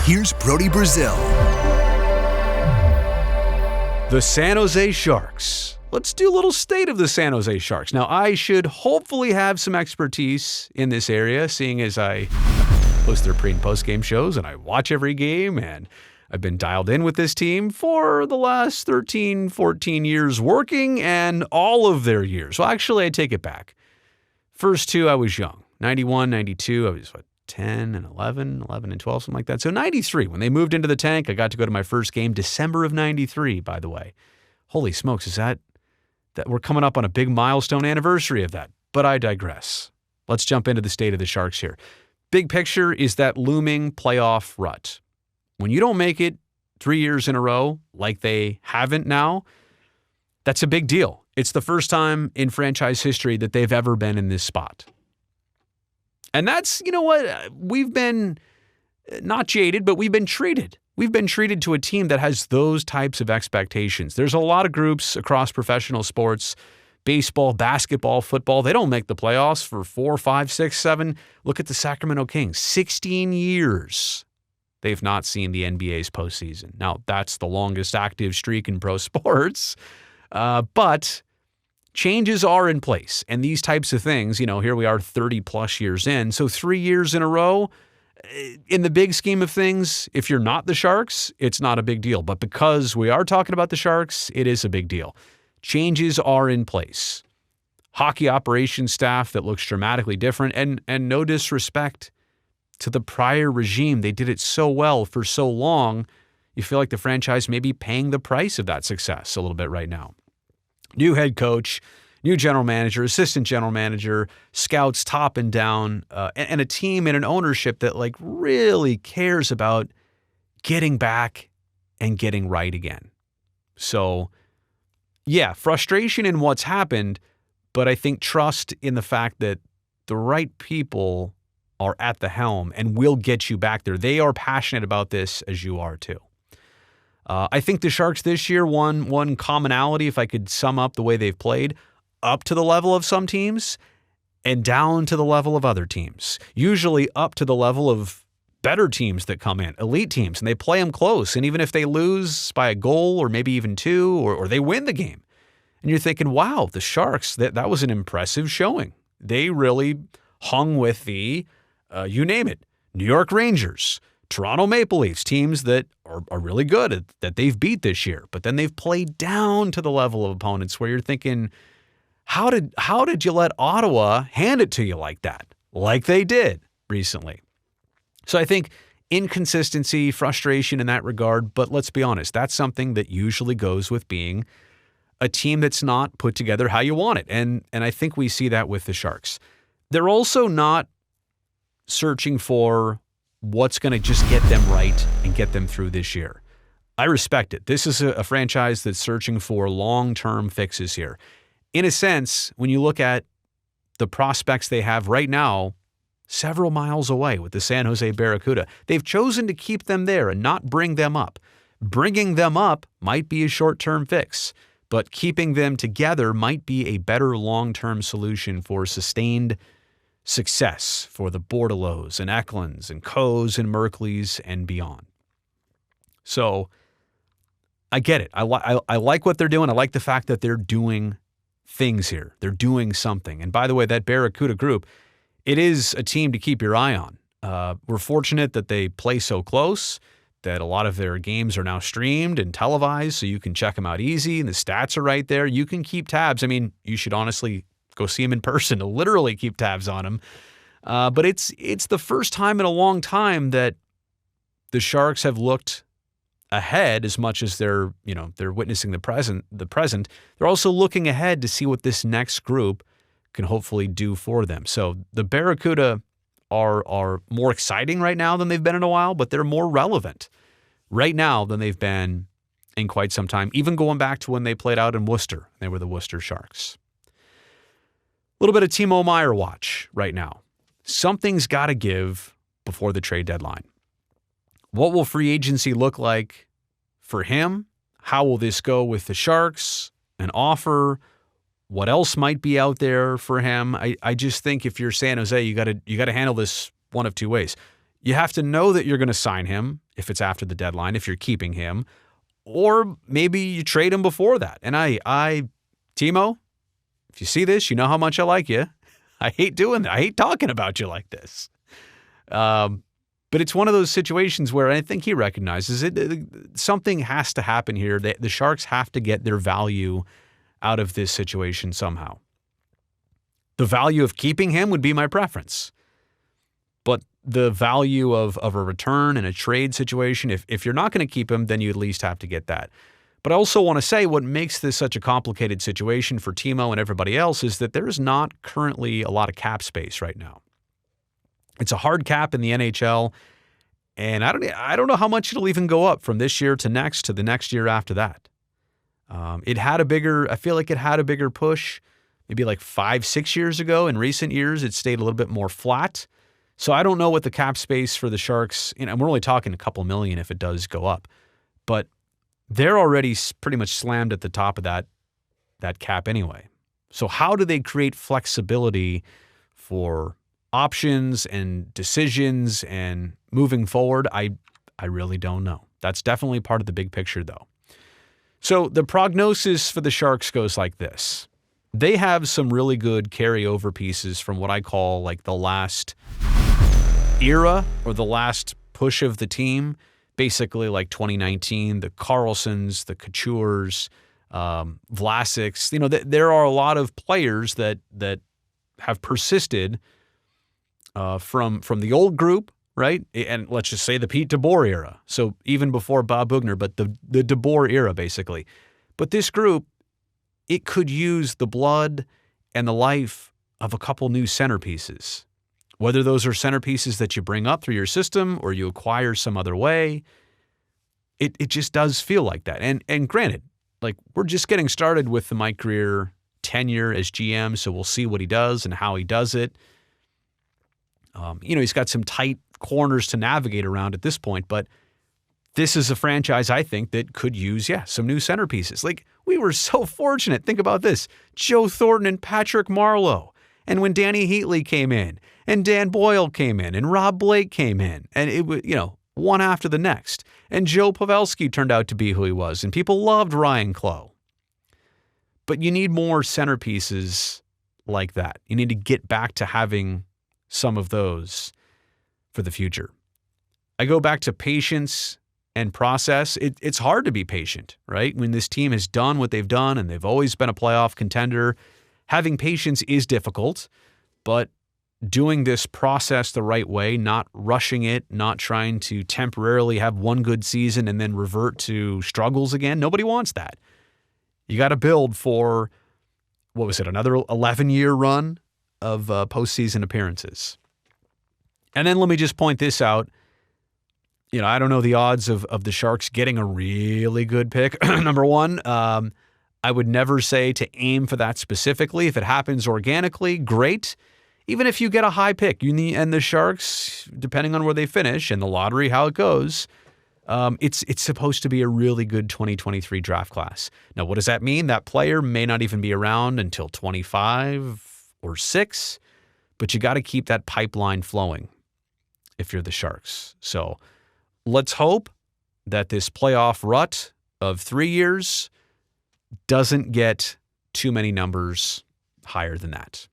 Here's Brody Brazil. The San Jose Sharks. Let's do a little state of the San Jose Sharks. Now, I should hopefully have some expertise in this area, seeing as I host their pre- and post-game shows and I watch every game, and I've been dialed in with this team for the last 13, 14 years working and all of their years. Well, actually, I take it back. First two, I was young. 91, 92, I was, 10 and 11 and 12, something like that. So 93, when they moved into the tank, I got to go to my first game, December of 93, by the way. Holy smokes, is that we're coming up on a big milestone anniversary of that. But I digress. Let's jump into the state of the Sharks here. Big picture is that looming playoff rut. When you don't make it 3 years in a row, like they haven't now, that's a big deal. It's the first time in franchise history that they've ever been in this spot. And that's, you know what, we've been not jaded, but we've been treated. We've been treated to a team that has those types of expectations. There's a lot of groups across professional sports, baseball, basketball, football. They don't make the playoffs for 4, 5, 6, 7. Look at the Sacramento Kings. 16 years they've not seen the NBA's postseason. Now, that's the longest active streak in pro sports, but changes are in place, and these types of things, here we are 30 plus years in. So 3 years in a row, in the big scheme of things, if you're not the Sharks, it's not a big deal. But because we are talking about the Sharks, it is a big deal. Changes are in place. Hockey operations staff that looks dramatically different, and no disrespect to the prior regime. They did it so well for so long. You feel like the franchise may be paying the price of that success a little bit right now. New head coach, new general manager, assistant general manager, scouts top and down, and a team and an ownership that really cares about getting back and getting right again. So, yeah, frustration in what's happened, but I think trust in the fact that the right people are at the helm and will get you back there. They are passionate about this as you are too. I think the Sharks this year, one commonality, if I could sum up the way they've played, up to the level of some teams and down to the level of other teams. Usually up to the level of better teams that come in, elite teams, and they play them close. And even if they lose by a goal or maybe even two, or they win the game, and you're thinking, wow, the Sharks, that was an impressive showing. They really hung with the, you name it, New York Rangers, Toronto Maple Leafs, teams that are really good, that they've beat this year. But then they've played down to the level of opponents where you're thinking, how did you let Ottawa hand it to you like that? Like they did recently. So I think inconsistency, frustration in that regard, but let's be honest, that's something that usually goes with being a team that's not put together how you want it. And I think we see that with the Sharks. They're also not searching for what's going to just get them right and get them through this year. I respect it. This is a franchise that's searching for long-term fixes here. In a sense, when you look at the prospects they have right now, several miles away with the San Jose Barracuda, they've chosen to keep them there and not bring them up. Bringing them up might be a short-term fix, but keeping them together might be a better long-term solution for sustained success for the Bordelots and Eklunds and Coes and Merkleys and beyond. So I get it. I like what they're doing. I like the fact that they're doing things here. They're doing something. And by the way, that Barracuda group, it is a team to keep your eye on. We're fortunate that they play so close, that a lot of their games are now streamed and televised, so you can check them out easy, and the stats are right there. You can keep tabs. I mean, you should honestly go see them in person to literally keep tabs on them. But it's the first time in a long time that the Sharks have looked ahead as much as they're witnessing the present. They're also looking ahead to see what this next group can hopefully do for them. So the Barracuda are more exciting right now than they've been in a while, but they're more relevant right now than they've been in quite some time, even going back to when they played out in Worcester. They were the Worcester Sharks. A little bit of Timo Meier watch right now. Something's got to give before the trade deadline. What will free agency look like for him? How will this go with the Sharks? An offer? What else might be out there for him? I just think if you're San Jose, you got to handle this one of two ways. You have to know that you're going to sign him if it's after the deadline, if you're keeping him, or maybe you trade him before that. And Timo, if you see this, you know how much I like you. I hate doing that. I hate talking about you like this. But it's one of those situations where I think he recognizes it. Something has to happen here. The Sharks have to get their value out of this situation somehow. The value of keeping him would be my preference. But the value of a return and a trade situation, if you're not going to keep him, then you at least have to get that. But I also want to say what makes this such a complicated situation for Timo and everybody else is that there is not currently a lot of cap space right now. It's a hard cap in the NHL, and I don't know how much it'll even go up from this year to the next year after that. I feel like it had a bigger push maybe like 5-6 years ago. In recent years, it stayed a little bit more flat. So I don't know what the cap space for the Sharks, and we're only talking a couple million if it does go up, but they're already pretty much slammed at the top of that cap anyway. So how do they create flexibility for options and decisions and moving forward? I really don't know. That's definitely part of the big picture, though. So the prognosis for the Sharks goes like this. They have some really good carryover pieces from what I call like the last era or the last push of the team, basically like 2019, the Carlsons, the Coutures, Vlasics. There are a lot of players that have persisted from the old group, right? And let's just say the Pete DeBoer era. So even before Bob Boughner, but the DeBoer era, basically. But this group, it could use the blood and the life of a couple new centerpieces. Whether those are centerpieces that you bring up through your system or you acquire some other way, it just does feel like that. And granted, like we're just getting started with the Mike Grier tenure as GM, so we'll see what he does and how he does it. He's got some tight corners to navigate around at this point, but this is a franchise, I think, that could use, some new centerpieces. Like, we were so fortunate. Think about this. Joe Thornton and Patrick Marleau. And when Danny Heatley came in, and Dan Boyle came in, and Rob Blake came in, and it was, one after the next. And Joe Pavelski turned out to be who he was, and people loved Ryan Clough. But you need more centerpieces like that. You need to get back to having some of those for the future. I go back to patience and process. It's hard to be patient, right? When this team has done what they've done and they've always been a playoff contender, having patience is difficult, but doing this process the right way, not rushing it, not trying to temporarily have one good season and then revert to struggles again. Nobody wants that. You got to build for, another 11-year run of postseason appearances. And then let me just point this out. I don't know the odds of the Sharks getting a really good pick. Number one, I would never say to aim for that specifically. If it happens organically, great. Even if you get a high pick, and the Sharks, depending on where they finish and the lottery, how it goes, it's supposed to be a really good 2023 draft class. Now, what does that mean? That player may not even be around until 25 or 6, but you got to keep that pipeline flowing if you're the Sharks. So let's hope that this playoff rut of 3 years doesn't get too many numbers higher than that.